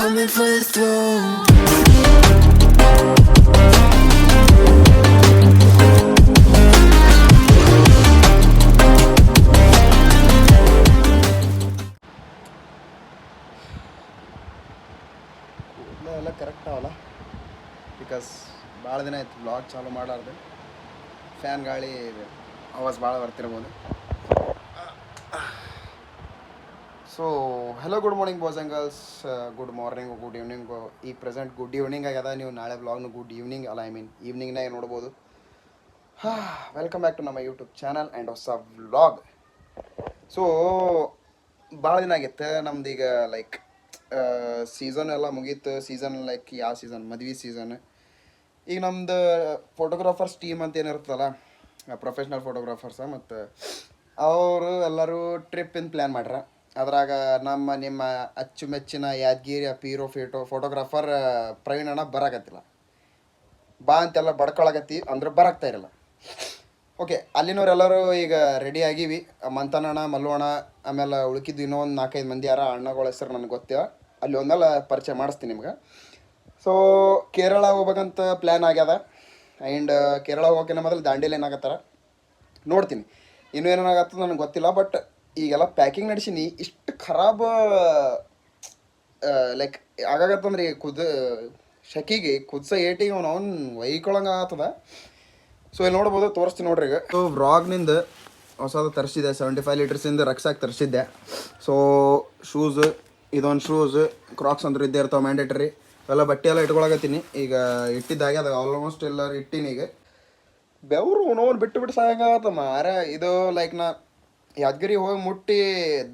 coming for the throne. ಎಲ್ಲ correct ಅವಲ್ಲ because ಭಾಳ ದಿನ ಆಯ್ತು ಬ್ಲಾಗ್ ಚಾಲು ಮಾಡಾರ್ದು ಫ್ಯಾನ್ ಗಾಳಿ ಆವಾಜ್ ಭಾಳ ಬರ್ತಿರ್ಬೋದು. So hello good morning boys and girls, good morning good evening. ಈ ಪ್ರೆಸೆಂಟ್ ಗುಡ್ ಈವ್ನಿಂಗ್ ಆಗ್ಯದ. ನೀವು ನಾಳೆ ಬ್ಲಾಗ್ನು ಗುಡ್ ಈವ್ನಿಂಗ್ ಅಲ್ಲ, ಐ ಮೀನ್ ಈವ್ನಿಂಗ್ನಾಗ ನೋಡ್ಬೋದು. ವೆಲ್ಕಮ್ ಬ್ಯಾಕ್ ಟು ನಮ್ಮ ಯೂಟ್ಯೂಬ್ ಚಾನಲ್ ಆ್ಯಂಡ್ ಹೊಸ ವ್ಲಾಗ್. ಸೊ ಭಾಳ ದಿನ ಆಗಿತ್ತು ನಮ್ದು. ಈಗ ಲೈಕ್ ಸೀಸನ್ ಎಲ್ಲ ಮುಗೀತು. ಸೀಸನ್ ಲೈಕ್ ಯಾವ ಸೀಸನ್? ಮದ್ವೆ ಸೀಸನ್. ಈಗ ನಮ್ದು ಫೋಟೋಗ್ರಾಫರ್ಸ್ ಟೀಮ್ ಅಂತ ಏನಿರ್ತಲ್ಲ, ಪ್ರೊಫೆಷ್ನಲ್ ಫೋಟೋಗ್ರಾಫರ್ಸ, ಮತ್ತು ಅವರು ಎಲ್ಲರೂ ಟ್ರಿಪ್ಪಿನ ಪ್ಲ್ಯಾನ್ ಮಾಡ್ರ. ಅದ್ರಾಗ ನಿಮ್ಮ ಅಚ್ಚುಮೆಚ್ಚಿನ ಯಾದಗಿರಿ ಪೀರೋ ಫೋಟೋಗ್ರಾಫರ್ ಪ್ರವೀಣ್ ಅಣ್ಣ ಬರಾಕತ್ತಿಲ್ಲ. ಬಾ ಅಂತೆಲ್ಲ ಬಡ್ಕೊಳಕತ್ತಿ ಅಂದ್ರೆ ಬರಾಕ್ತಾ ಇರಲ್ಲ. ಓಕೆ, ಅಲ್ಲಿನವ್ರೆಲ್ಲರೂ ಈಗ ರೆಡಿ ಆಗೀವಿ. ಮಂತನಣ್ಣ, ಮಲ್ಲೋಣ, ಆಮೇಲೆ ಉಳ್ಕಿದ್ದು ಇನ್ನೊಂದು 4-5 ಮಂದಿ ಯಾರ ಅಣ್ಣಗಳ ಹೆಸರು ನನಗೆ ಗೊತ್ತಿಲ್ಲ. ಅಲ್ಲಿ ಒಂದೆಲ್ಲ ಪರಿಚಯ ಮಾಡಿಸ್ತೀನಿ ನಿಮ್ಗೆ. ಸೊ ಕೇರಳ ಹೋಗ್ಬೇಕಂತ ಪ್ಲ್ಯಾನ್ ಆಗ್ಯದ. ಆ್ಯಂಡ್ ಕೇರಳ ಹೋಗೋಕ್ಕಿಂತ ಮೊದಲು ದಾಂಡೇಲಿ ಏನಾಗತ್ತಾರ ನೋಡ್ತೀನಿ. ಇನ್ನೂ ಏನಾಗತ್ತದ ನನಗೆ ಗೊತ್ತಿಲ್ಲ. ಬಟ್ ಈಗೆಲ್ಲ ಪ್ಯಾಕಿಂಗ್ ನಡೆಸೀನಿ. ಇಷ್ಟು ಖರಾಬ್ ಲೈಕ್ ಆಗಾಗತ್ತಂದ್ರೆ ಶೆಕಿಗೆ ಕುದ್ಸ ಏಟಿಗೆ ಅವ್ನು ಒಯ್ಕೊಳಂಗೆ ಆಗ್ತದ. ಸೊ ಇಲ್ಲಿ ನೋಡ್ಬೋದು, ತೋರಿಸ್ತೀನಿ ನೋಡ್ರಿ. ಈಗ ಸೊ ವ್ರಾಗ್ನಿಂದ ಹೊಸದು ತರಿಸಿದ್ದೆ, 75 ಲೀಟರ್ಸಿಂದ ರಕ್ಸಾಕ್ ತರಿಸಿದ್ದೆ. ಸೊ ಶೂಸ್, ಇದೊಂದು ಶೂಸ್, ಕ್ರಾಕ್ಸ್ ಅಂದ್ರೆ ಇದ್ದೇ ಇರ್ತಾವೆ ಮ್ಯಾಂಡೇಟರಿ. ಎಲ್ಲ ಬಟ್ಟೆ ಎಲ್ಲ ಇಟ್ಕೊಳಕತ್ತೀನಿ. ಈಗ ಇಟ್ಟಿದ್ದಾಗೆ ಅದು ಆಲ್ಮೋಸ್ಟ್ ಎಲ್ಲರೂ ಇಟ್ಟಿನಿ. ಈಗ ಬೆವರು ನೋವು ಬಿಟ್ಟು ಸಾಕಾಗತ್ತಮ್ಮ ಮಾರ. ಇದು ಲೈಕ್ ನಾ ಯಾದಗಿರಿ ಹೋಗಿ ಮುಟ್ಟಿ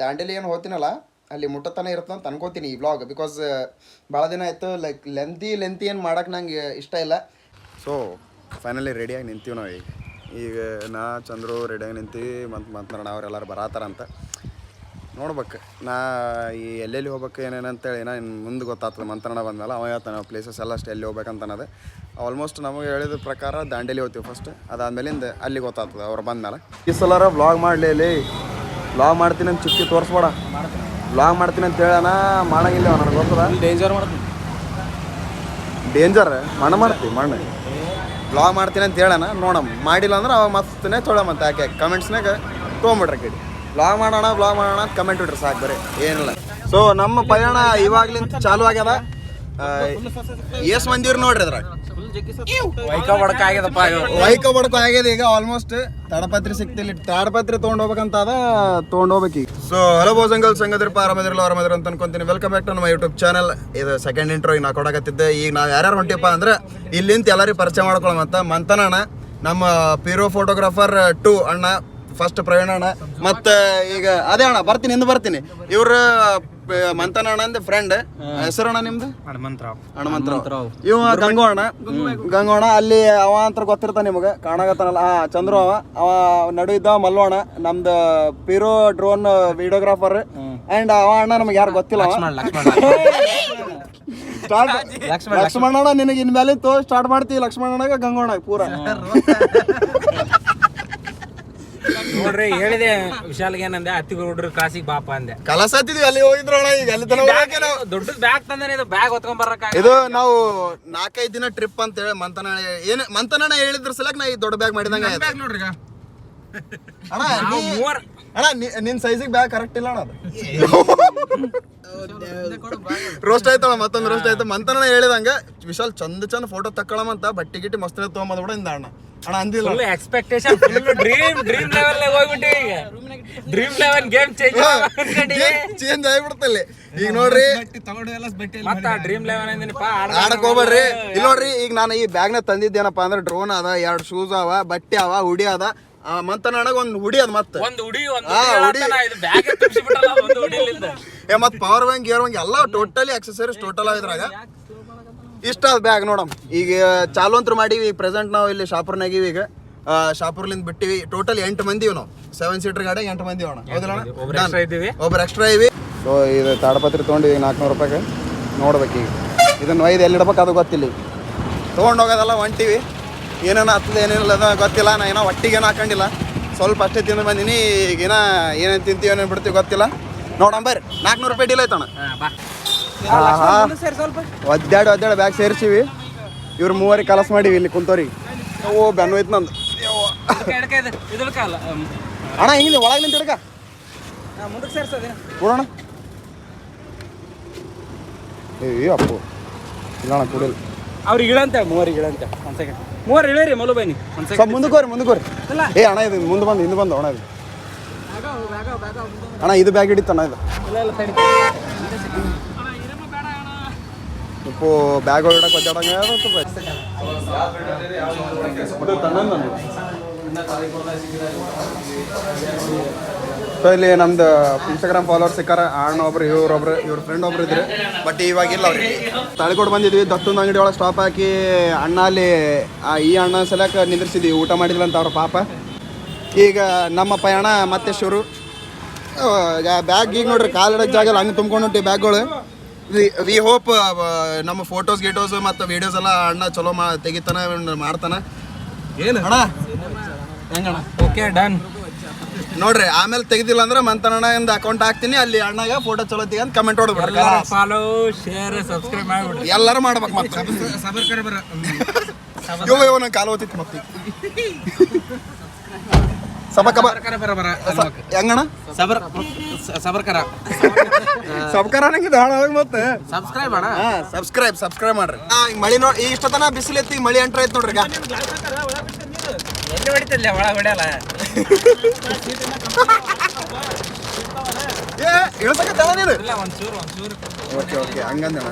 ದಾಂಡೇಲಿ ಏನು ಹೋಗ್ತೀನಲ್ಲ, ಅಲ್ಲಿ ಮುಟ್ಟತನ ಇರುತ್ತೆ ಅಂತ ಅನ್ಕೋತೀನಿ ಈ ವ್ಲಾಗ್. ಬಿಕಾಸ್ ಭಾಳ ದಿನ ಆಯಿತು. ಲೈಕ್ ಲೆಂತಿ ಏನು ಮಾಡೋಕೆ ನಂಗೆ ಇಷ್ಟ ಇಲ್ಲ. ಸೊ ಫೈನಲಿ ರೆಡಿಯಾಗಿ ನಿಂತೀವಿ ನಾವು. ಈಗ ನಾ ಚಂದ್ರು ರೆಡಿಯಾಗಿ ನಿಂತೀವಿ. ಮಂತ್ನಾಡ ಅವರೆಲ್ಲರೂ ಬರತ್ತಾರಂತ ನೋಡ್ಬೇಕು. ನಾ ಈ ಎಲ್ಲೆಲ್ಲಿ ಹೋಗ್ಬೇಕು ಏನೇನಂತೇಳಿ ಇನ್ನು ಮುಂದೆ ಗೊತ್ತಾಗ್ತದೆ. ಮಂತ್ನಾಡ ಬಂದಮೇಲೆ ಅವ ಹೇಳ್ತಾನೆ ಪ್ಲೇಸಸ್ ಎಲ್ಲ ಅಷ್ಟು ಎಲ್ಲಿ ಹೋಗ್ಬೇಕಂತ ಅನ್ನೋದು. ಆಲ್ಮೋಸ್ಟ್ ನಮಗೆ ಹೇಳಿದ ಪ್ರಕಾರ ದಾಂಡೇಲಿ ಹೋಗ್ತೀವಿ ಫಸ್ಟ್. ಅದಾದ್ಮೇಲಿಂದ ಅಲ್ಲಿ ಗೊತ್ತಾಗ್ತದೆ ಅವ್ರು ಬಂದಮೇಲೆ. ಈ ಸಲ ವ್ಲಾಗ್ ಮಾಡಲಿ, ವ್ಲಾಗ್ ಮಾಡ್ತೀನಿ ಅಂತ ಚುಕ್ಕಿ ತೋರಿಸ್ಬೇಡ. ವ್ಲಾಗ್ ಮಾಡ್ತೀನಿ ಅಂತ ಹೇಳೋಣ, ಮಾಡಂಗಿಲ್ಲ ನನಗೆ ಗೊತ್ತದ. ಡೇಂಜರ್ ಮಾಡ್ತೀನಿ. ಡೇಂಜರ್ ಮಾಡ್ತೀವಿ ವ್ಲಾಗ್ ಮಾಡ್ತೀನಿ ಅಂತ ಹೇಳೋಣ, ನೋಡಮ್ಮ. ಮಾಡಿಲ್ಲ ಅಂದ್ರೆ ಅವಾಗ ಮತ್ತೇ ತೊಳಮಂತ ಯಾಕೆ ಕಮೆಂಟ್ಸ್ನಾಗ ತೊಗೊಂಬಿಟ್ರೆ ಕಡಿ ವ್ಲಾಗ್ ಮಾಡೋಣ ಅಂತ ಕಮೆಂಟ್ ಇಟ್ರಿ ಸಾಕು, ಬರೀ ಏನಿಲ್ಲ. ಸೊ ನಮ್ಮ ಪಯಣ ಇವಾಗ್ಲಿಂದ ಚಾಲು ಆಗ್ಯದ. ಎಷ್ಟು ಮಂದಿವ್ರು ನೋಡ್ರಿ ಅದ್ರಾಗ ವೈಕ ಬಡಕ ಆಗ್ಯದ. ಈಗ ಆಲ್ಮೋಸ್ಟ್ ತಾಡಪತ್ರಿ ಸಿಕ್ತಿಲ್ಲ. ತಾಡಪತ್ರಿ ತೊಗೊಂಡೋಗ್ಬೇಕಂತ ಅದ, ತೊಗೊಂಡೋಗ್ಬೇಕೀಗ. So hello boys and girls, ಹೆಂಗದ್ರಪ್ಪ? ಆರಾಮದಿರಲ್ಲ ಅಂತ ಅನ್ಕೊಂತೀನಿ. ವೆಲ್ಕಮ್ ಬ್ಯಾಕ್ ಟು ನಮ್ಮ ಯೂಟ್ಯೂಬ್ ಚಾನಲ್. ಇದು ಸೆಕೆಂಡ್ ಇಂಟ್ರೋ ಈಗ ನಾ ಕೊಡಕತ್ತಿದ್ದೆ. ಈಗ ನಾವು ಯಾರ್ಯಾರು ಹೊಂಟಿಪ್ಪ ಅಂದ್ರೆ ಇಲ್ಲಿಂದ ಎಲ್ಲರಿಗೂ ಪರಿಚಯ ಮಾಡ್ಕೊಳ್ಳೋಮಂತ. ಮಂತನಣ್ಣ, ನಮ್ಮ ಪೀರೋ ಫೋಟೋಗ್ರಾಫರ್ 2 ಅಣ್ಣ, ಫಸ್ಟ್ ಪ್ರವೀಣ್ ಅಣ್ಣ, ಮತ್ತು ಈಗ ಅದೇ ಅಣ್ಣ ಬರ್ತೀನಿ. ಇವ್ರು ಮಂತನಣ್ಣ ಅಂದ ಫ್ರೆಂಡ್. ಹೆಸರಣ್ಣ ನಿಮ್ದು? ಹನುಮಂತರಾವ್. ಇವ ಗಂಗೋಣ ಅಲ್ಲಿ ಅವ ಅಂತ ಗೊತ್ತಿರ್ತಾನೆ ನಿಮಗೆ, ಕಾಣಕತ್ತಾನಲ್ಲ. ಚಂದ್ರು ಅವ ನಡು ಇದ್ದ ಮಲ್ಲೋಣ, ನಮ್ದು ಪೀರೋ ಡ್ರೋನ್ ವಿಡಿಯೋಗ್ರಾಫರ್. ಅಂಡ್ ಅವ ಅಣ್ಣ ನಮಗೆ ಯಾರು ಗೊತ್ತಿಲ್ಲ. ಲಕ್ಷ್ಮಣಣ್ಣ ನಿನಗೆ ಇನ್ಮೇಲೆ ಸ್ಟಾರ್ಟ್ ಮಾಡ್ತೀವಿ. ಲಕ್ಷ್ಮಣನಾಗ ಗಂಗೋಣ ಪೂರ ನೋಡ್ರಿ. ಹೇಳಿದೆ ವಿಶಾಲ್ಗೆ ಏನಂದೆ, ಹತ್ತಿಗೌಡ್ರು ಕ್ಲಾಸಿಗೆ ಬಾಪ ಅಂದೆ. ಕಲಸ ಹತ್ತಿದ್ವಿ, ಅಲ್ಲಿ ಹೋಗಿದ್ರೋಣ. ಈಗ ಅಲ್ಲಿ ದೊಡ್ಡ ಬ್ಯಾಗ್ ತಂದ್ರೆ ಇದು ಬ್ಯಾಗ್ ಹೊತ್ಕೊಂಡ್ ಬರಕ. ಇದು ನಾವು 4-5 ದಿನ ಟ್ರಿಪ್ ಅಂತ ಹೇಳಿ ಮಂತನಣ್ಣ ಹೇಳಿದ್ರ ಸಲಕ್ ನಾ ಈ ದೊಡ್ಡ ಬ್ಯಾಗ್ ಮಾಡಿದಂಗ ನೋಡ್ರಿ. ಅಣ್ಣ ನಿನ್ ಸೈಜಿಗೆ ಬ್ಯಾಗ್ ಕರೆಕ್ಟ್ ಇಲ್ಲ ಅಣ್ಣ. ರೋಸ್ಟ್ ಆಯ್ತಲ್ಲ, ಮತ್ತೊಂದು ರೋಸ್ಟ್ ಆಯ್ತು. ಮಂತನಣ್ಣ ಹೇಳಿದಂಗ ವಿಶಾಲ್ ಚಂದ ಫೋಟೋ ತಕ್ಕೊಳಮಂತ ಬಟ್ಟಿ ಗಿಟ್ಟಿ ಮಸ್ತ್ ತೊಗೊಂಬಂದ್ ಕೂಡ ಇಂದ ಅಣ್ಣ ಅಂದಿಲ್ಲ. ಎಕ್ಸ್ಪೆಕ್ಟೇಷನ್ ಡ್ರೀಮ್ ಲೆವೆಲ್ ಹೋಗ್ಬಿಟ್ಟು ಈಗ ಡ್ರೀಮ್ ಲೆವೆಲ್ ಗೇಮ್ ಚೇಂಜ್ ಆಗಿಬಿಡ್ತಲ್ಲಿ. ಈಗ ನೋಡ್ರಿ, ಮತ್ತ ಡ್ರೀಮ್ ಲೆವೆಲ್ ಅಂದಿನಪ್ಪ ಆಡಕ್ ಹೋಗ್ಬೇಡ್ರಿ. ಇಲ್ಲಿ ನೋಡ್ರಿ, ಈಗ ನಾನು ಈ ಬ್ಯಾಗ್ನ ತಂದಿದ್ದೇನಪ್ಪ ಅಂದ್ರೆ ಡ್ರೋನ್ ಅದ, 2 ಶೂಸ್ ಅವ, ಬಟ್ಟೆ ಅವ, ಹುಡಿ ಅದ. ಮಂತನಣ್ಣಗ ಒಂದು ಹುಡಿ ಅದ, ಮತ್ತೆ ಮತ್ ಪವರ್ ಬ್ಯಾಂಕ್, ಗೇರ್ ಬ್ಯಾಂಕ್ ಎಲ್ಲ ಟೋಟಲಿ ಅಕ್ಸೆಸರೀಸ್ ಟೋಟಲ್ ಇದ್ರಾಗ ಇಷ್ಟ ಅದ ಬ್ಯಾಗ್. ನೋಡಮ್ ಈಗ ಚಾಲು ಅಂತೂ ಮಾಡೀವಿ. ಈಗ ಪ್ರೆಸೆಂಟ್ ನಾವು ಇಲ್ಲಿ ಶಾಪುರ್ನಾಗಿವಿ. ಈಗ ಶಾಪುರ್ಲಿಂದ ಬಿಟ್ಟಿವಿ. ಟೋಟಲ್ 8 ಮಂದಿ ನಾವು. 7 ಸೀಟರ್ ಗಾಡಿ 8 ಮಂದಿ ಅವಣ. ಒಬ್ರು ಎಕ್ಸ್ಟ್ರಾ ಇವಿ. ಸೊ ಇದು ತಾಡಪತ್ರಿ ತೊಗೊಂಡು ಈಗ 400 ರೂಪಾಯಿಗೆ ನೋಡ್ಬೇಕು. ಈಗ ಇದನ್ನು ಒಯ್ದು ಎಲ್ಲಿ ಇಡ್ಬೇಕು ಅದು ಗೊತ್ತಿಲ್ಲ. ಈಗ ತೊಗೊಂಡೋಗೋದಲ್ಲ ಹೊಂಟಿವಿ. ಏನೇನು ಹತ್ತದ ಏನೇನಿಲ್ಲ ಅದ ಗೊತ್ತಿಲ್ಲ. ನಾ ಏನೋ ಒಟ್ಟಿಗೇನು ಹಾಕೊಂಡಿಲ್ಲ, ಸ್ವಲ್ಪ ಅಷ್ಟೇ ತಿಂದು ಬಂದೀನಿ. ಈಗೇನ ಏನೇನು ತಿಂತೀವಿ ಏನೇನು ಬಿಡ್ತೀವಿ ಗೊತ್ತಿಲ್ಲ. ನೋಡೋಣ ಬರ್ರಿ. 400 ರೂಪಾಯಿ ಡೀಲ್ ಆಯ್ತಣ್ಣ. ಸರ್ ಸ್ವಲ್ಪ ಒದ್ದಾಡಿ ಬ್ಯಾಗ್ ಸೇರಿಸಿವಿ. ಇವ್ರು ಮೂವರಿಗೆ ಕಲಸ್ ಮಾಡಿವಿ ಇಲ್ಲಿ ಕುಂತವ್ರಿಗೆ. ಓ ಬೆನ್ನು ಐತೆ ನಂದು. ಅಣ್ಣ ಹಿಂಗೆ ಒಳಗೆ ನಿಂತ ಹಿಡ್ಕ ಮುಂದಕ್ಕೆ ಸೇರ್ಸೋದೇ ಕೊಡೋಣ. ಏ ಅಪ್ಪು ಇಲ್ಲ ಅಣ್ಣ ಕುಡಿಯಲ್ಲ. ಅವ್ರಿಗೆ ಇಳಂತ ಮೂವರಿಗೆ ಇಳಂತ ಒಂದು ಸೆಕೆಂಡ್. ಮೂವರು ಇಳೀರಿ ಮಲು ಬನ್ನಿ ಒಂದು ಸ್ವಲ್ಪ ಸೆಕೆಂಡ್. ಮುಂದಕ್ಕೆ ಏ ಅಣ್ಣ ಇದು ಮುಂದೆ ಬಂದು ಹಿಂದೆ ಬಂದು ಅಣ್ಣ ಇದು ಅಣ್ಣ ಇದು ಬ್ಯಾಗ್ ಹಿಡಿತು ಅಣ್ಣ ಇದು ಉಪ್ಪು ಬ್ಯಾಗ್ ಹೊರಡಕ್ಕೆ ಒದ್ದಾಡಂಗೆ ಸೊ ಇಲ್ಲಿ ನಮ್ದು ಇನ್ಸ್ಟಾಗ್ರಾಮ್ ಫಾಲೋವರ್ಸ್ ಸಿಕ್ಕಾರ. ಅಣ್ಣ ಒಬ್ರು ಇವ್ರ ಫ್ರೆಂಡ್ ಒಬ್ರು ಇದ್ರು, ಬಟ್ ಇವಾಗಿಲ್ಲ ಅವ್ರಿಗೆ. ತಾಳಿಕೋಟ್ ಬಂದಿದ್ವಿ, ದತ್ತೊಂದು ಅಂಗಡಿ ಒಳಗೆ ಸ್ಟಾಪ್ ಹಾಕಿ ಅಣ್ಣ ಅಲ್ಲಿ ಈ ಅಣ್ಣ ಸಲಕ್ಕೆ ನಿಂದ್ರಿಸಿದ್ವಿ. ಊಟ ಮಾಡಿದಿಲ್ಲ ಅಂತ ಅವ್ರ ಪಾಪ. ಈಗ ನಮ್ಮ ಪಯಣ ಮತ್ತೆ ಶುರು. ಬ್ಯಾಗ್ ಈಗ ನೋಡ್ರಿ ಕಾಲಿಡೋಕ್ಕೆ ಜಾಗ ಹಂಗೆ ತುಂಬ್ಕೊಂಡು ಹೊಂಟಿ ಬ್ಯಾಗ್ಗಳು. ವಿ ಹೋಪ್ ನಮ್ಮ ಫೋಟೋಸ್ ಮತ್ತು ವೀಡಿಯೋಸ್ ಎಲ್ಲ ಅಣ್ಣ ಚಲೋ ತೆಗಿತಾನ ಮಾಡ್ತಾನ. ಏನು ಅಣ್ಣ ಹೆಂಗಣ್ಣ? ಓಕೆ ಡನ್ ನೋಡ್ರಿ, ಆಮೇಲೆ ತೆಗ್ದಿಲ್ಲ ಅಂದ್ರೆ ಮಂತಣ್ಣ ಇಂದ ಅಕೌಂಟ್ ಹಾಕ್ತೀನಿ, ಅಲ್ಲಿ ಅಣ್ಣಗೆ ಫೋಟೋ ಚಲೋ ತೆಗಿ ಅಂತ ಕಮೆಂಟ್ ಹೊಡ್ಬಿಡ್ರಿ. ಫಾಲೋ ಶೇರ್ ಸಬ್ಸ್ಕ್ರೈಬ್ ಮಾಡ್ಬಿಡ್ರಿ. ಎಲ್ಲರೂ ಮಾಡ್ಬೇಕು ಮತ್ತೆ. ಇವ ನಂಗೆ ಕಾಲು ಓದಿತ್ತು ಮತ್ತೆ ಹೆಂಗಣ್ಣ ಸಬ್ಕರ ಅನ್ನಂಗಿದ್ದು ಹಾಳ ಮತ್ತೆ ಸಬ್ಸ್ಕ್ರೈಬ್ ಮಾಡ್ರಿ. ಮಳಿ ನೋಡಿ ಇಷ್ಟತನ ಬಿಸಿಲು ಎತ್ತಿ ಮಳಿ ಎಂಟ್ರ ಐತ್ ನೋಡ್ರಿ. ಎಲ್ಲಿ ಹೊಡಿತಿಲ್ಲ ಒಳಗೆ ಹೊಡ್ಯಲ್ಲ. ಇಳಿಸಕತ್ತೇವ ನೀನು? ಇಲ್ಲ ಒಂಚೂರು ಓಕೆ ಹಂಗಂದಣ.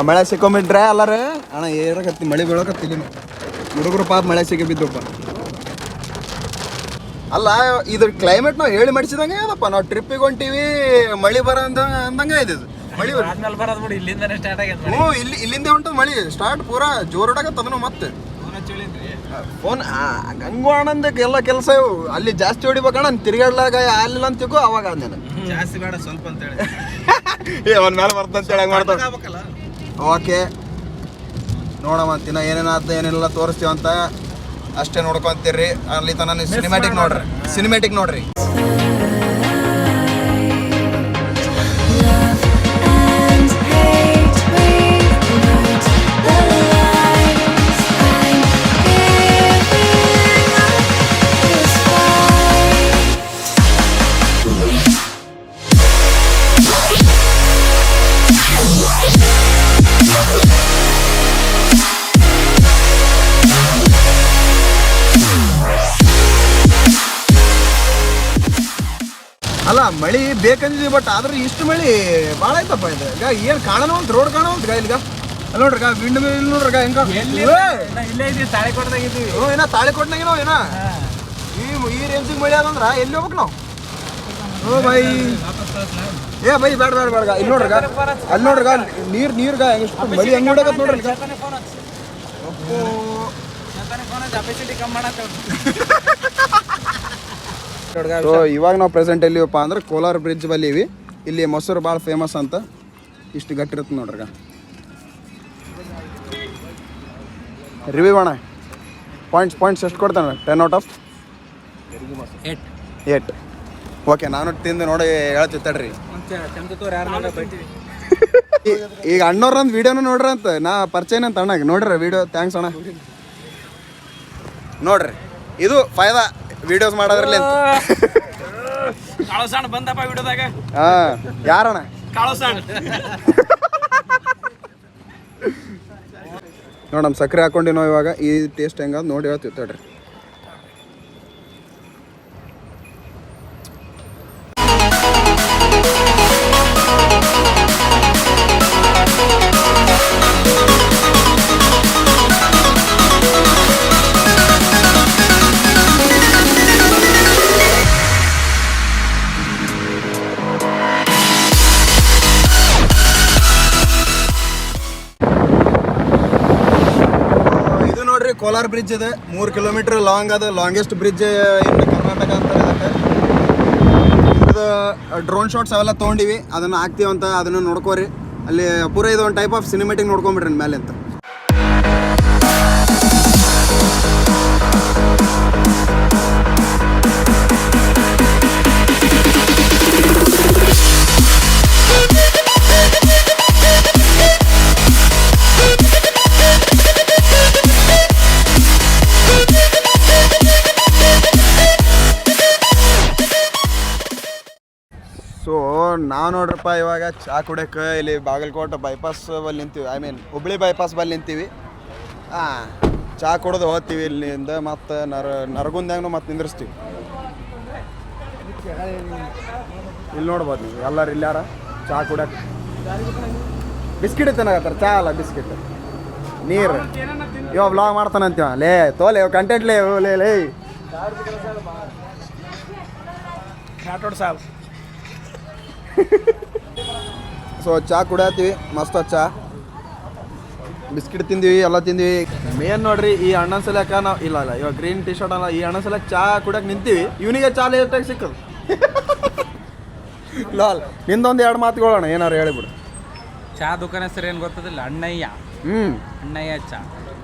ಮಳೆ ಸಿಕ್ಕೊಂಬಿಟ್ರೆ ಎಲ್ಲಾರು ಅಣ್ಣ ಏರಕತ್ತಿ ಮಳೆ ಬೀಳಕತ್ತಿಲ್ಲ. ಹುಡುಗರು ಪಾಪ ಮಳೆ ಸಿಕ್ಕಿ ಬಿದ್ದಪ್ಪ. ಅಲ್ಲ ಇದ್ರ ಕ್ಲೈಮೇಟ್ ನಾವು ಹೇಳಿ ಮಾಡಿಸಿದಂಗೆ ಅದಪ್ಪ. ನಾವು ಟ್ರಿಪ್ಪಿಗೆ ಹೊಂಟೀವಿ, ಮಳಿ ಅಂದಂಗೆ ಇದೆ. ಮಳಿ ಆದ್ಮೇಲೆ ಬರೋದು ಬಿಡಿ, ಇಲ್ಲಿಂದನೇ ಸ್ಟಾರ್ಟ್ ಆಗೈತೆ. ಹ್ಞೂ ಇಲ್ಲಿಂದ ಹೊಂಟು ಮಳಿ ಸ್ಟಾರ್ಟ್ ಪೂರಾ ಜೋರ್ ಹೊಡಕತ್ತ ಅದನ್ನು ಮತ್ತೆ ಫೋನ್ ಗಂಗು ಆನಂದಕ್ಕೆ ಎಲ್ಲ ಕೆಲಸ ಇವು. ಅಲ್ಲಿ ಜಾಸ್ತಿ ಹೊಡಿಬೇಕಣ್ಣ, ತಿರ್ಗಾಡ್ಲಾಗ ಅಲ್ಲಿಲ್ಲ ಅಂತ ತಿಳ್ಕೊ. ಅವಾಗ ಅಂದೇನ ಜಾಸ್ತಿ ಬೇಡ ಸ್ವಲ್ಪ ಅಂತ ಹೇಳಿ ಅವನ ಮೇಲೆ ಬರ್ತಂತೇಳಿ ಹಂಗೆ ಮಾಡ್ತಾರೆ. ಓಕೆ ನೋಡಮ್ಮ ಅಂತಿನ ಏನೇನಾದ ಏನೆಲ್ಲ ತೋರಿಸ್ತೀವಂತ ಅಷ್ಟೇ ನೋಡ್ಕೊಂತೀರಿ. ಅಲ್ಲಿ ತನ ಸಿನಿಮ್ಯಾಟಿಕ್ ನೋಡ್ರಿ. ಅಲ್ಲ ಮಳಿ ಬೇಕಂದಿದ್ವಿ, ಬಟ್ ಆದ್ರೆ ಇಷ್ಟು ಮಳಿ ಭಾಳ ಆಯ್ತಪ್ಪ. ಇದು ಈಗ ಏನು ಕಾಣೋಲ್ತು, ರೋಡ್ ಕಾಣೋಲ್ತು ಇಲ್ಲಿಗ. ಅಲ್ಲಿ ನೋಡ್ರಿ ವಿಂಡ್ ಮಿಲ್ ನೋಡ್ರಿ ಹೆಂಗ ಇಲ್ಲೇ ಇದೀವಿ, ತಾಳಿಕೋಟದಾಗ ಇದೀವಿ. ಏನೋ ತಾಳಿಕೋಟ್ನಾಗ ಏನೋ ಈ ರೇಂಜಿಗೆ ಮಳಿ ಆದಂದ್ರ ಎಲ್ಲಿ ಹೋಗ್ಬೇಕು ನಾವು? ಓ ಬೈ ಏ ಬೈ ಬೇಡ ಇಲ್ಲಿ ನೋಡ್ರಿಗ, ಅಲ್ಲಿ ನೋಡ್ರಿಗ ನೀರ್ಗ ಎಷ್ಟು ಮಳಿ ಹೆಂಗ್ ನೋಡಕತ್ ನೋಡ್ರಿ. ಸೊ ಇವಾಗ ನಾವು ಪ್ರೆಸೆಂಟ್ ಎಲ್ಲಿವಪ್ಪ ಅಂದ್ರೆ ಕೋಲಾರ ಬ್ರಿಡ್ಜ್ ಬಲ್ಲಿ ಇವಿ. ಇಲ್ಲಿ ಮೊಸರು ಭಾಳ ಫೇಮಸ್ ಅಂತ. ಇಷ್ಟು ಗಟ್ಟಿರುತ್ತೆ ನೋಡ್ರಿ. ರಿವ್ಯೂ ಅಣ್ಣ ಪಾಯಿಂಟ್ಸ್ ಎಷ್ಟು ಕೊಡ್ತಾನೆ? 10 out of 8. ಓಕೆ ನಾನು ತಿಂದು ನೋಡಿ ಹೇಳ್ತಿತ್ತಡ್ರಿ. ಈಗ ಅಣ್ಣವ್ರಂದು ವೀಡಿಯೋನು ನೋಡ್ರಿ ಅಂತ ನಾ ಪರಿಚಯನ ಅಂತ ಅಣ್ಣಗೆ ನೋಡ್ರಿ ವಿಡಿಯೋ. ಥ್ಯಾಂಕ್ಸ್ ಅಣ್ಣ. ನೋಡ್ರಿ ಇದು ಫಾಯ್ದಾ ವಿಡಿಯೋಸ್ ಮಾಡೋದ್ರಲ್ಲಿ ಅಂತ. ಕಾಳೋಸಾಣ ಬಂದಪ್ಪ ವಿಡಿಯೋದಾಗ. ಯಾರಣ್ಣ ಕಾಳೋಸಾಣ? ನೋಡಿ ನಮ್ಮ ಸಕ್ಕರೆ ಹಾಕೊಂಡಿನೋ ಇವಾಗ. ಈ ಟೇಸ್ಟ್ ಹೆಂಗಾದ್ ನೋಡಿ ಹೇಳ್ತೀವಿ ತಡ್ರಿ. ಕೋಲಾರ ಬ್ರಿಡ್ಜ್ ಇದೆ, 3 ಕಿಲೋಮೀಟರ್ ಲಾಂಗ್ ಅದ. ಲಾಂಗೆಸ್ಟ್ ಬ್ರಿಡ್ಜ್ ಇನ್ ಕರ್ನಾಟಕ ಅಂತಾರೆ ಇದಕ್ಕೆ. ಇದು ಡ್ರೋನ್ ಶಾಟ್ಸ್ ಅವೆಲ್ಲ ತೊಗೊಂಡಿವಿ, ಅದನ್ನು ಹಾಕ್ತೀವಂತ ಅದನ್ನು ನೋಡ್ಕೋರಿ. ಅಲ್ಲಿ ಪೂರ ಇದು ಒಂದು ಟೈಪ್ ಆಫ್ ಸಿನಿಮ್ಯಾಟಿಕ್ ನೋಡ್ಕೊಂಬಿಡ್ರಿ ಮೇಲೆ ಅಂತ. ನಾವು ನೋಡ್ರಪ್ಪ ಇವಾಗ ಚಾ ಕುಡಿಯೋಕೆ ಇಲ್ಲಿ ಬಾಗಲಕೋಟೆ ಬೈಪಾಸ್ ಬಲ್ಲಿ ನಿಂತೀವಿ, ಐ ಮೀನ್ ಹುಬ್ಳಿ ಬೈಪಾಸ್ ಬಲ್ಲಿ ನಿಂತೀವಿ. ಹಾಂ, ಚಾ ಕುಡಿದು ಹೋಗ್ತೀವಿ ಇಲ್ಲಿಂದ, ಮತ್ತು ನರಗುಂದಾಗೂ ಮತ್ತೆ ನಿಂದಿರ್ಸ್ತೀವಿ. ಇಲ್ಲಿ ನೋಡ್ಬೋದು ನೀವು ಎಲ್ಲರೂ ಇಲ್ಲಾರ ಚಾ ಕುಡಿಯೋಕೆ. ಬಿಸ್ಕಿಟ್ ತಿನ್ನಾಗತ್ತಾರೆ, ಚಾ ಅಲ್ಲ ಬಿಸ್ಕಿಟ್, ನೀರು. ಇವಾಗ ವ್ಲಾಗ್ ಮಾಡ್ತಾನಂತೀವ, ಲೇ ತೋಲೆ ಕಂಟೆಂಟ್ ಲೇ ಲೇ ರಾಠೋಡ್ ಸಾಬ್. ಸೊ ಚಾ ಕುಡಿಯತ್ತೀವಿ, ಮಸ್ತ್ ಚಾ, ಬಿಸ್ಕಿಟ್ ತಿಂದಿವಿ, ಎಲ್ಲ ತಿಂದಿವಿ. ಮೇನ್ ನೋಡ್ರಿ, ಈ ಅಣ್ಣನ ಸಲಕ ನಾವು ಇಲ್ಲ ಇವಾಗ ಗ್ರೀನ್ ಟಿ ಶರ್ಟ್ ಅಲ್ಲ, ಈ ಅಣ್ಣನ ಸಲಕ ಚಾ ಕುಡಿಯೋಕೆ ನಿಂತೀವಿ. ಇವನಿಗೆ ಚಾ ಲೇಟಾಗಿ ಸಿಕ್ಕದು. ಲಾಲ್ ನಿಂದೊಂದು 2 ಮಾತುಗಳಣ್ಣ, ಏನಾರು ಹೇಳಿಬಿಡು. ಚಾ ದುಕಾನ ಹೆಸರು ಏನು ಗೊತ್ತದಿಲ್ಲ? ಅಣ್ಣಯ್ಯ. ಅಣ್ಣಯ್ಯ ಚಾ.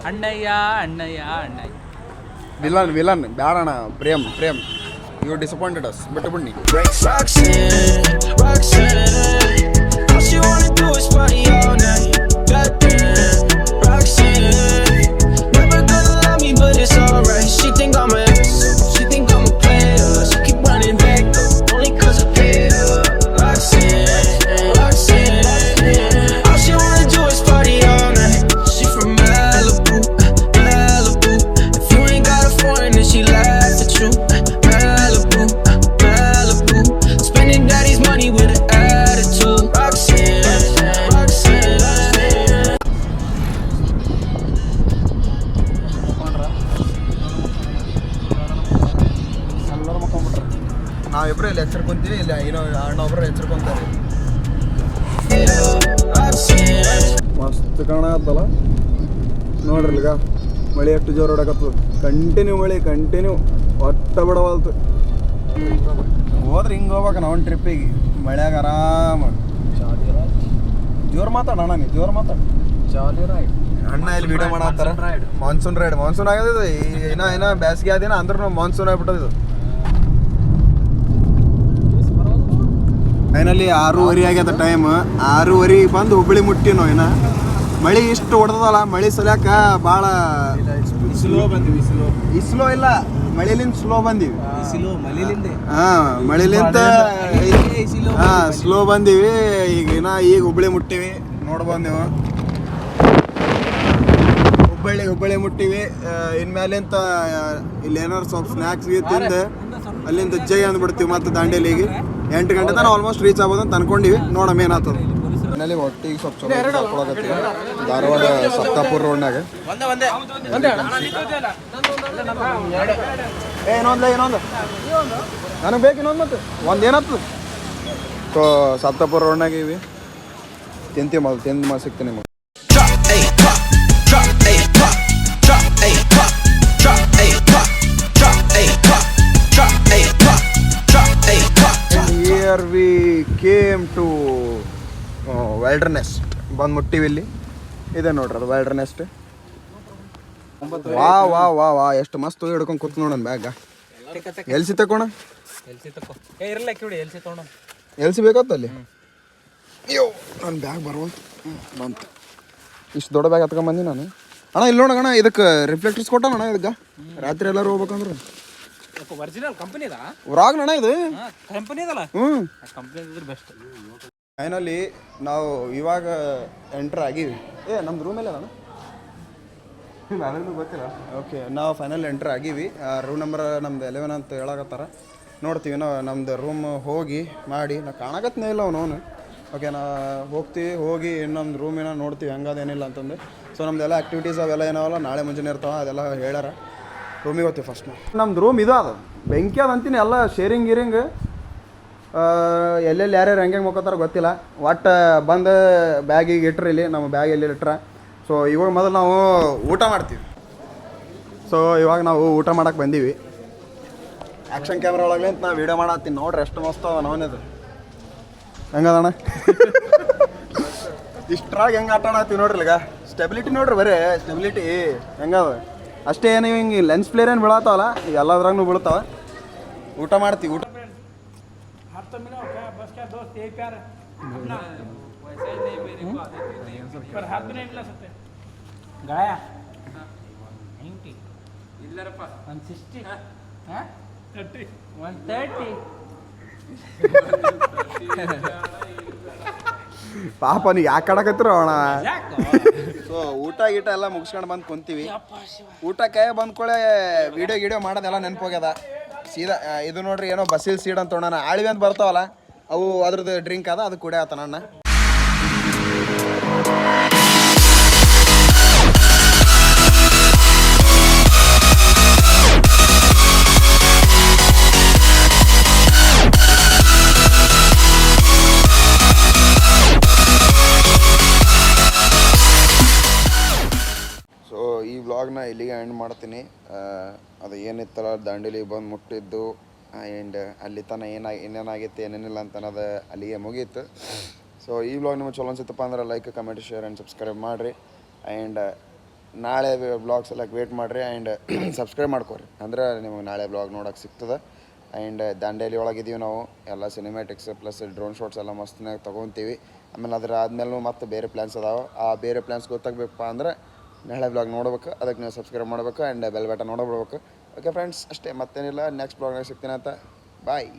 ಅಣ್ಣಯ್ಯ ಅಣ್ಣಯ್ಯ ಅಣ್ಣಯ್ಯ. ವಿಲನ್ ಬ್ಯಾಡಣ್ಣ. Prem you disappointed us. ಬಿಟ್ಟು ಬಿಡ್ನಿ. All she wanna do is party all night. Goddamn, Roxanne. Never gonna love me, but it's alright. She think I'm a ex, she think I'm a player. She keep running back though, only 'cause I pay her. Roxanne. All she wanna do is party all night. She from Malibu. If you ain't got a foreign, then she laugh at you. Malibu. Spending daddy's money with an attitude. Roxanne. ಎಲ್ಲರೂ ಮಕ್ಕೊಂಬಿಟ್ರೆ ನಾವಿಬ್ಬರು ಇಲ್ಲಿ ಎಚ್ಚರ್ಕೊಂತೀವಿ, ಇಲ್ಲ ಏನೋ ಅಣ್ಣೊಬ್ರು ಎಚ್ಚರ್ಕೊಂತಾರೆ. ಮಸ್ತ್ ಕಾಣತ್ತಲ್ಲ ನೋಡ್ರಿ, ಈಗ ಮಳೆ ಎಷ್ಟು ಜೋರು ಹೊಡಕತ್ತದ. ಕಂಟಿನ್ಯೂ ಮಳೆ, ಕಂಟಿನ್ಯೂ ಒಟ್ಟ ಬಿಡವಲ್ತು. ಹೋದ್ರೆ ಹಿಂಗೆ ಹೋಗ್ಬೇಕು ನಾವು ಟ್ರಿಪ್ಪಿಗೆ, ಮಳ್ಯಾಗ ಆರಾಮ. ಜೋರು ಮಾತಾಡೋಣ, ನೀ ಜೋರು ಮಾತಾಡ. ಅಣ್ಣ ಇಲ್ಲಿ ವಿಡಿಯೋ ಮಾಡತ್ತಾರ. ಮಾನ್ಸೂನ್ ಆಗದ. ಇನ್ನ ಬೇಸಿಗೆ ಆದಿನ ಅಂದ್ರೂ ಮಾನ್ಸೂನ್ ಆಗ್ಬಿಟ್ಟದ. ಫೈನಲಿ 6:30 ಆಗ್ಯದ ಟೈಮ್. 6:30 ಬಂದು ಹುಬ್ಬಳ್ಳಿ ಮುಟ್ಟಿ ನಾವು. ಇನ್ನ ಮಳೆ ಇಷ್ಟು ಹೊಡೆದಲ್ಲ, ಮಳೆ ಸಲ್ಯಾಕ ಭಾಳ ಸ್ಲೋ ಇಲ್ಲ, ಮಳೆಲಿಂದ ಸ್ಲೋ ಬಂದೀವಿ. ಹಾಂ, ಮಳೆಲಿಂದ ಸ್ಲೋ ಬಂದೀವಿ. ಈಗ ಹುಬ್ಬಳ್ಳಿ ಮುಟ್ಟಿವಿ. ನೋಡ್ಬೋದು ನೀವು, ಹುಬ್ಬಳ್ಳಿ ಮುಟ್ಟಿವಿ. ಇನ್ಮೇಲಿಂತ ಇಲ್ಲಿ ಏನಾರು ಸ್ವಲ್ಪ ಸ್ನ್ಯಾಕ್ಸ್ ತಿಂದು ಅಲ್ಲಿಂದ ಜೈ ಅಂದ್ಬಿಡ್ತೀವಿ. ಮತ್ತು ದಾಂಡೇಲಿಗೆ 8 ಗಂಟೆ ತನಕ ಆಲ್ಮೋಸ್ಟ್ ರೀಚ್ ಆಗ್ಬೋದು ಅಂತ ಅನ್ಕೊಂಡಿವಿ. ನೋಡಮ್ಮ ಏನಾಗ್ತದ. ಮನೇಲಿ ಒಟ್ಟಿಗೆ ಸ್ವಲ್ಪ ಚಲೋ ಧಾರವಾಡ ಸಪ್ತಾಪುರ ರೋಡ್ನಾಗ. ಇನ್ನೊಂದು ನನಗೆ ಬೇಕು ಇನ್ನೊಂದು. ಮತ್ತೆ ಒಂದು ಏನಾಗ್ತದೆ. ಸೊ ಸಪ್ತಾಪುರ ರೋಡ್ನಾಗ ಇವಿ ತಿಂತೀವಿ. ಮೊದಲು ತಿಂದು ಸಿಗ್ತೀನಿ ನಿಮಗೆ. Here we came to wilderness ಬಂದು ಮುಟ್ಟಿವಿ. ಇಲ್ಲಿ ಇದೆ ನೋಡ್ರಿ, ಅದು ವೈಲ್ಡರ್ನೆಸ್ಟ್. ವಾ ಎಷ್ಟು ಮಸ್ತ್ ಹಿಡ್ಕೊಂಡು ಕೂತ್ ನೋಡೋಣ ಬ್ಯಾಗ. ಎಲ್ಸಿ ತಕೋಣ, ಎಲ್ಸಿ ಬೇಕತ್ತ ಅಲ್ಲಿ. ಅಯ್ಯೋ ನನ್ನ ಬ್ಯಾಗ್ ಬರುವಂತ ಬಂತು. ಇಷ್ಟು ದೊಡ್ಡ ಬ್ಯಾಗ್ ಹತ್ಕೊಂಬಂದಿ ನಾನು. ಅಣ್ಣ ಇಲ್ಲಿ ನೋಡೋಣ, ಇದಕ್ಕೆ ರಿಫ್ಲೆಕ್ಟರ್ಸ್ ಕೊಟ್ಟಣ ಇದಕ್ಕೆ. ರಾತ್ರಿ ಎಲ್ಲರೂ ಹೋಗ್ಬೇಕಂದ್ರೆ ಒರಿಜಿನಲ್ ಕಂಪನಿ ಅದ ಊರಾಗ ನಣ ಇದು ಕಂಪನಿ ಅದಲ್ಲ. ಕಂಪನಿ ಇದ್ರೆ ಬೆಸ್ಟ್. ಫೈನಲಿ ನಾವು ಇವಾಗ ಎಂಟ್ರ್ ಆಗೀವಿ. ನಮ್ದು ರೂಮ್ ಎಲ್ಲ ಅಣ್ಣ ನನಗೂ ಗೊತ್ತಿಲ್ಲ. ಓಕೆ, ನಾವು ಫೈನಲ್ ಎಂಟ್ರ್ ಆಗೀವಿ. ರೂಮ್ ನಂಬರ್ ನಮ್ದು 11 ಅಂತ ಹೇಳಕತ್ತಾರ. ನೋಡ್ತೀವಿ ನಾವು ನಮ್ದು ರೂಮ್ ಹೋಗಿ ಮಾಡಿ. ನಾ ಕಾಣಕತ್ತನೇ ಇಲ್ಲ ಅವನು. ಓಕೆ, ನಾ ಹೋಗಿ ಇನ್ನೊಂದು ರೂಮ್ ಏನೋ ನೋಡ್ತೀವಿ ಹೆಂಗದೇನಿಲ್ಲ ಅಂತಂದು. ಸೊ ನಮ್ದೆಲ್ಲ ಆ್ಯಕ್ಟಿವಿಟೀಸ್ ಅವೆಲ್ಲ ಏನಾವಲ್ಲ ನಾಳೆ ಮುಂಜಾನೆ ಇರ್ತಾವೆ, ಅದೆಲ್ಲ ಹೇಳ್ಯಾರ. ರೂಮಿಗೆ ಹೋಗ್ತೀವಿ ಫಸ್ಟ್. ನಮ್ದು ರೂಮ್ ಇದು ಅದು ಬೆಂಕಿ ಅದು ಅಂತೀನಿ. ಎಲ್ಲ ಶೇರಿಂಗ್ ಎಲ್ಲೆಲ್ಲಿ ಯಾರ್ಯಾರು ಹೆಂಗೆ ಮುಕ್ಕೋತಾರ ಗೊತ್ತಿಲ್ಲ. ಒಟ್ಟು ಬಂದು ಬ್ಯಾಗಿಗೆ ಇಟ್ರಿ. ಇಲ್ಲಿ ನಮ್ಮ ಬ್ಯಾಗ್ ಎಲ್ಲಿ ಇಟ್ರ. ಸೊ ಇವಾಗ ಮೊದಲು ನಾವು ಊಟ ಮಾಡ್ತೀವಿ. ಸೊ ಇವಾಗ ನಾವು ಊಟ ಮಾಡಕ್ಕೆ ಬಂದೀವಿ. ಆ್ಯಕ್ಷನ್ ಕ್ಯಾಮ್ರಾ ಒಳಗೆ ಅಂತ ನಾವು ವೀಡಿಯೋ ಮಾಡತ್ತೀನಿ. ನೋಡ್ರಿ ಎಷ್ಟು ಮಸ್ತ್ ಅದ ನಾವನೇದು ಹೆಂಗದಣ್ಣ. ಇಷ್ಟ್ರಾಗ ಹೆಂಗೆ ಆಟ ಆಡತ್ತೀವಿ ನೋಡ್ರಿ. ಈಗ ಸ್ಟೆಬಿಲಿಟಿ ನೋಡ್ರಿ, ಬರೀ ಸ್ಟೆಬಿಲಿಟಿ ಹೆಂಗದ ಅಷ್ಟೇ. ಏನು ಹಿಂಗೆ ಲೆನ್ಸ್ ಪ್ಲೇರ್ ಏನು ಬೀಳತ್ತಾವಲ್ಲ, ಈಗ ಎಲ್ಲದ್ರಾಗೂ ಬೀಳ್ತಾವ. ಊಟ ಮಾಡ್ತೀವಿ. ಊಟ ಗಾಯ 90 ಇಲ್ಲರಪ್ಪ 160 130 ಪಾಪ ನೀವು ಯಾಕೆ ಕಡಕತ್ತಿರೋ ಅಣ್ಣ. ಸೊ ಊಟ ಗೀಟ ಎಲ್ಲ ಮುಗಿಸ್ಕೊಂಡು ಬಂದು ಕುಂತೀವಿ. ಊಟಕ್ಕೆ ಬಂದ್ಕೊಳ್ಳೆ ವಿಡಿಯೋ ಮಾಡೋದೆಲ್ಲ ನೆನಪೋಗ್ಯದ. ಸೀದಾ ಇದು ನೋಡ್ರಿ ಏನೋ ಬಸ್ಸಿಲ್ ಸೀಡ್ ಅಂತ ತೊಗೊಳೋಣ. ಆಳಿವೆ ಅಂತ ಬರ್ತಾವಲ್ಲ ಅವು ಅದ್ರದ್ದು ಡ್ರಿಂಕ್ ಅದ, ಅದು ಕುಡಿಯತ್ತ ನನ್ನ. ಸೊ ಈ ವ್ಲಾಗ್ನ ಇಲ್ಲಿಗೆ ಎಂಡ್ ಮಾಡ್ತೀನಿ. ಅದು ಏನಿತ್ತಲ್ಲ ದಾಂಡೇಲಿ ಬಂದು ಮುಟ್ಟಿದ್ದು ಆ್ಯಂಡ್ ಅಲ್ಲಿ ತನಕ ಏನೇನಾಗಿತ್ತು ಏನೇನಿಲ್ಲ ಅಂತ ಅನ್ನೋದು ಅಲ್ಲಿಗೆ ಮುಗೀತು. ಸೊ ಈ ವ್ಲಾಗ್ ನಿಮಗೆ ಚಲೋ ಅನ್ಸುತ್ತಪ್ಪ ಅಂದ್ರೆ like, comment, share and subscribe ಮಾಡಿರಿ. ಆ್ಯಂಡ್ ನಾಳೆ ವ್ಲಾಗ್ಸ್ ಎಲ್ಲ ವೇಟ್ ಮಾಡಿರಿ ಆ್ಯಂಡ್ ಸಬ್ಸ್ಕ್ರೈಬ್ ಮಾಡ್ಕೊರಿ, ಅಂದ್ರೆ ನಿಮಗೆ ನಾಳೆ ವ್ಲಾಗ್ ನೋಡೋಕೆ ಸಿಗ್ತದೆ. ಆ್ಯಂಡ್ ದಾಂಡೇಲಿ ಒಳಗಿದ್ದೀವಿ ನಾವು, ಎಲ್ಲ ಸಿನಿಮ್ಯಾಟಿಕ್ಸ್ ಪ್ಲಸ್ ಡ್ರೋನ್ ಶಾಟ್ಸ್ ಎಲ್ಲ ಮಸ್ತ್ನಾಗ ತೊಗೊತೀವಿ. ಆಮೇಲೆ ಅದ್ರ ಆದಮೇಲೂ ಮತ್ತೆ ಬೇರೆ ಪ್ಲ್ಯಾನ್ಸ್ ಅದಾವೆ. ಆ ಬೇರೆ ಪ್ಲ್ಯಾನ್ಸ್ ಗೊತ್ತಾಗಬೇಕಪ್ಪ ಅಂದ್ರೆ ನಾಳೆ ಬ್ಲಾಗ್ ನೋಡ್ಬೇಕು. ಅದಕ್ಕೆ ನೀವು ಸಬ್ಸ್ಕ್ರೈಬ್ ಮಾಡಬೇಕು ಆ್ಯಂಡ್ ಬೆಲ್ ಬಟನ್ ನೋಡಬಿಡ್ಬೇಕು. ಓಕೆ ಫ್ರೆಂಡ್ಸ್, ಅಷ್ಟೇ, ಮತ್ತೇನಿಲ್ಲ. ನೆಕ್ಸ್ಟ್ ಬ್ಲಾಗ್ನಾಗ ಸಿಗ್ತೀನಿ ಅಂತ. ಬಾಯ್.